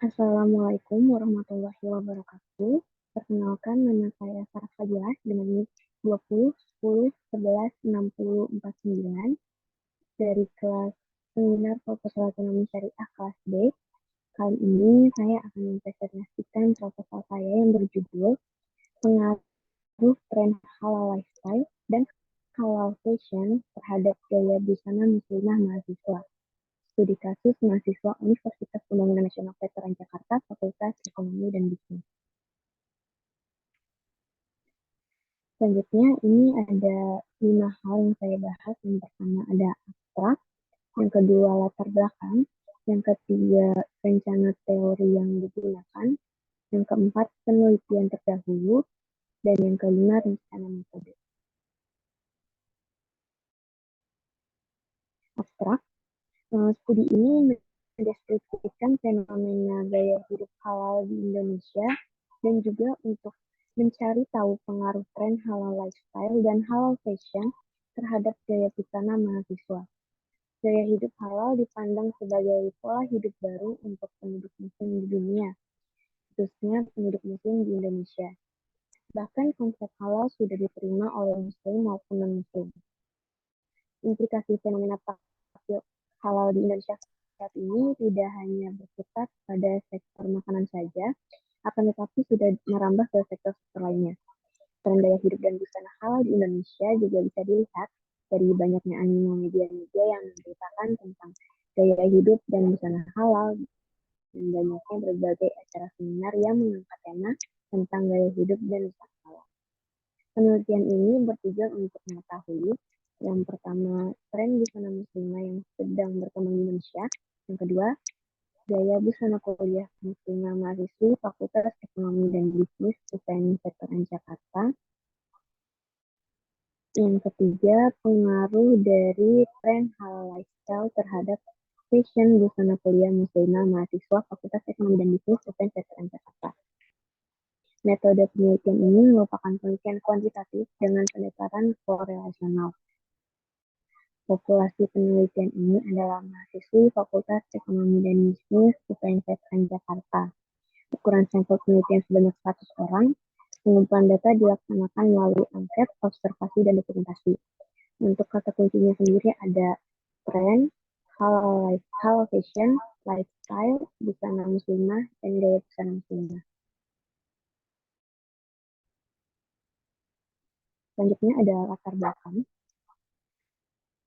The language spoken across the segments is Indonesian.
Assalamualaikum warahmatullahi wabarakatuh. Perkenalkan, nama saya Sarah Fadilah dengan NIK 20 10 11 60 49 dari kelas Seminar Proposal Ekonomi Syariah kelas B. Kali ini saya akan mempresentasikan proposal saya yang berjudul Pengaruh Tren Halal Lifestyle dan Halal Fashion terhadap Gaya Busana Muslimah Mahasiswa. Studi kasus mahasiswa Universitas Pembangunan Nasional Veteran Jakarta, Fakultas Ekonomi dan Bisnis. Selanjutnya, ini ada 5 hal yang saya bahas. Yang pertama ada abstrak, yang kedua latar belakang, yang ketiga rencana teori yang digunakan, yang keempat penelitian terdahulu, dan yang kelima rencana metode. Abstrak, studi ini mendeskripsikan fenomena gaya hidup halal di Indonesia dan juga untuk mencari tahu pengaruh tren halal lifestyle dan halal fashion terhadap gaya busana mahasiswa. Gaya hidup halal dipandang sebagai pola hidup baru untuk penduduk muslim di dunia, khususnya penduduk muslim di Indonesia. Bahkan konsep halal sudah diterima oleh muslim maupun non-muslim. Implikasi fenomena praktik halal di Indonesia saat ini tidak hanya berkutat pada sektor makanan saja, akan tetapi sudah merambah ke sektor-sektor lainnya. Tren gaya hidup dan busana halal di Indonesia juga bisa dilihat dari banyaknya animo media-media yang memberitakan tentang gaya hidup dan busana halal, dan banyaknya berbagai acara seminar yang mengangkat tema tentang gaya hidup dan busana halal. Penelitian ini bertujuan untuk mengetahui yang pertama, tren busana muslimah yang sedang berkembang di Indonesia. Yang kedua, gaya busana kuliah muslimah mahasiswi Fakultas Ekonomi dan Bisnis UPN Veteran Jakarta. Yang ketiga, pengaruh dari tren halal lifestyle terhadap fashion busana kuliah muslimah mahasiswa Fakultas Ekonomi dan Bisnis UPN Veteran Jakarta. Metode penelitian ini merupakan penelitian kuantitatif dengan pendekatan korelasional. Populasi penelitian ini adalah mahasiswi Fakultas Ekonomi dan Bisnis UPN Veteran Jakarta. Ukuran sampel penelitian sebanyak 100 orang. Pengumpulan data dilaksanakan melalui angket, observasi, dan dokumentasi. Untuk kata kuncinya sendiri ada tren, halal fashion, lifestyle, busana muslimah, dan gaya busana muslimah. Selanjutnya ada latar belakang.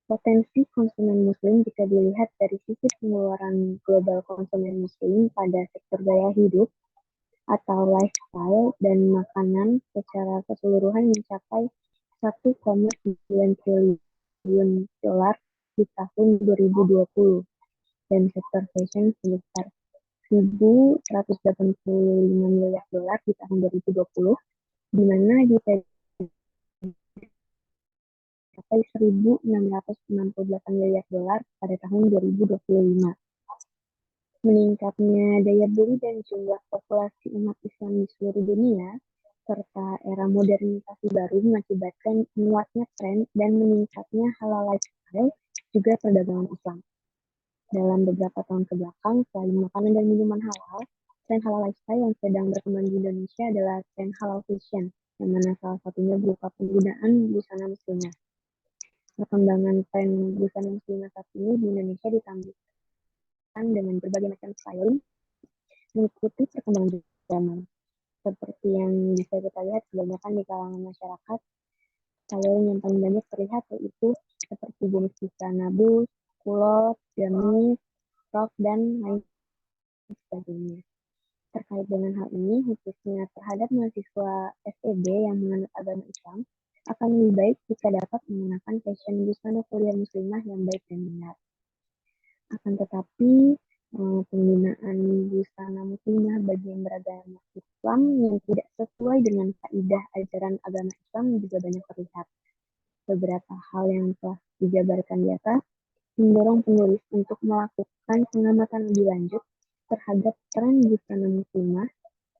Potensi konsumen muslim jika dilihat dari sisi pengeluaran global konsumen muslim pada sektor gaya hidup atau lifestyle dan makanan secara keseluruhan mencapai 1,9 triliun dolar di tahun 2020 dan sektor fashion sebesar 1.185 miliar dolar di tahun 2020, di mana di mencapai 1.668 miliar dolar pada tahun 2025. Meningkatnya daya beli dan jumlah populasi umat Islam di seluruh dunia, serta era modernisasi baru mengakibatkan menguatnya tren dan meningkatnya halal lifestyle juga perdagangan Islam. Dalam beberapa tahun kebelakang, selain makanan dan minuman halal, tren halal lifestyle yang sedang berkembang di Indonesia adalah tren halal fashion, yang mana salah satunya berupa penggunaan busana muslimah. Perkembangan tren busana muslimah saat ini di Indonesia ditambahkan dengan berbagai macam styling mengikuti perkembangan zaman. Seperti yang bisa kita lihat kebanyakan di kalangan masyarakat, styling yang paling banyak terlihat yaitu seperti jenis busana blus, kulot, gamis, rok, dan lain sebagainya. Terkait dengan hal ini, khususnya terhadap mahasiswa FEB yang menganut agama Islam, akan lebih baik jika dapat menggunakan fashion busana kuliah muslimah yang baik dan benar. Akan tetapi, penggunaan busana muslimah bagi yang beragama Islam yang tidak sesuai dengan kaidah ajaran agama Islam juga banyak terlihat. Beberapa hal yang telah dijabarkan di atas mendorong penulis untuk melakukan pengamatan lebih lanjut terhadap tren busana muslimah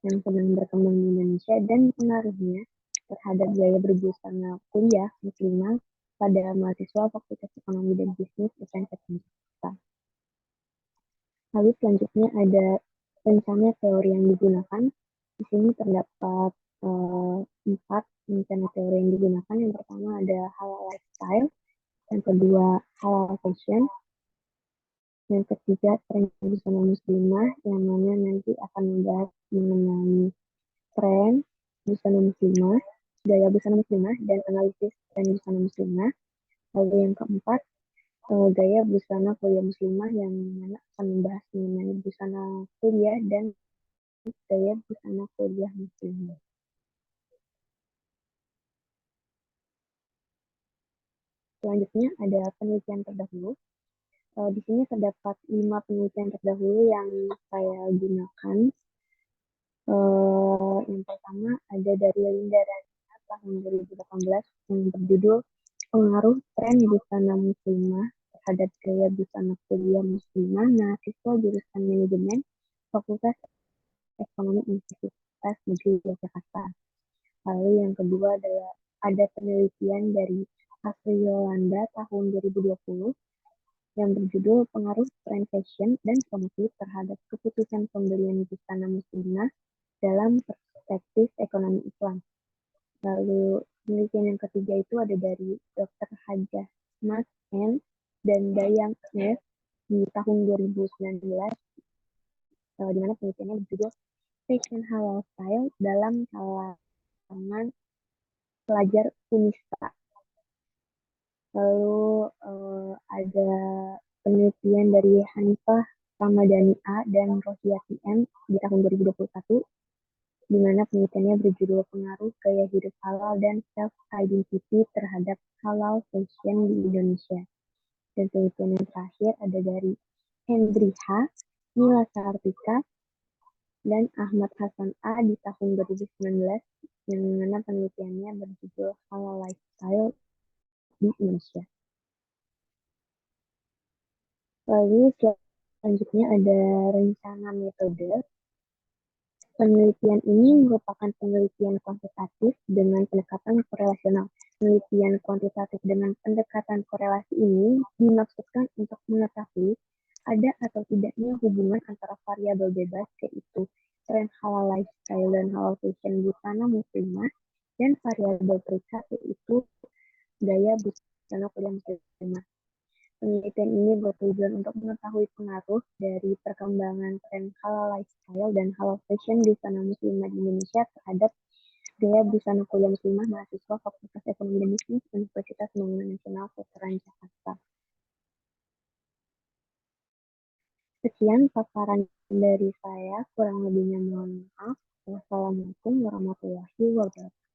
yang sedang berkembang di Indonesia dan pengaruhnya terhadap gaya berbusana kuliah muslimah pada mahasiswa Fakultas Ekonomi dan Bisnis UPN Jakarta. Lalu selanjutnya ada Rencana teori yang digunakan, di sini terdapat empat rencana teori yang digunakan. Yang pertama ada halal lifestyle, yang kedua halal fashion, yang ketiga tren busana muslimah, yang mana nanti akan membahas mengenai tren busana muslimah, gaya busana muslimah, dan analisis tren busana muslimah. Lalu yang keempat, gaya busana kuliah muslimah, yang mana akan membahas mengenai busana kuliah dan gaya busana kuliah muslimah. Selanjutnya ada penelitian terdahulu. Di sini terdapat 5 penelitian terdahulu yang saya gunakan. Yang pertama ada dari Linda Rania tahun 2018 yang berjudul Pengaruh Tren Busana Muslimah terhadap Gaya Busana Kuliah Muslimah mahasiswa jurusan Manajemen Fakultas Ekonomi Universitas Negeri Yogyakarta. Lalu yang kedua adalah ada penelitian dari Asri Yolanda tahun 2020 yang berjudul Pengaruh Tren Fashion dan Promosi terhadap Keputusan Pembelian Busana Muslimah dalam Perspektif Ekonomi Islam. Lalu penelitian yang ketiga itu ada dari Dr. Hajah Mas N dan Dayang Smith di tahun 2019, di mana penelitiannya berjudul Fashion Halal Style dalam kalangan pelajar Unista. Lalu ada penelitian dari Hanifah Ramadhani A dan Rohiati M di tahun 2021, di mana penelitiannya berjudul Pengaruh Gaya Hidup Halal dan Self-Identity terhadap Halal Fashion di Indonesia. Dan penelitian yang terakhir ada dari Hendri H, Mila Sartika, dan Ahmad Hasan A di tahun 2019, yang mana penelitiannya berjudul Halal Lifestyle di Indonesia. Lalu selanjutnya ada rencana metode. Penelitian ini merupakan penelitian kuantitatif dengan pendekatan korelasional. Penelitian kuantitatif dengan pendekatan korelasi ini dimaksudkan untuk mengetahui ada atau tidaknya hubungan antara variabel bebas, yaitu tren halal lifestyle dan halal fashion busana muslimah, dan variabel terikat, yaitu gaya busana kuliah muslimah. Penelitian ini bertujuan untuk mengetahui pengaruh dari perkembangan tren halal lifestyle dan halal fashion busana muslimah di Indonesia terhadap gaya busana kuliah muslimah mahasiswa Fakultas Ekonomi dan Bisnis Universitas Pembangunan Nasional Veteran Jakarta. Sekian paparan dari saya, kurang lebihnya mohon maaf. Wassalamualaikum warahmatullahi wabarakatuh.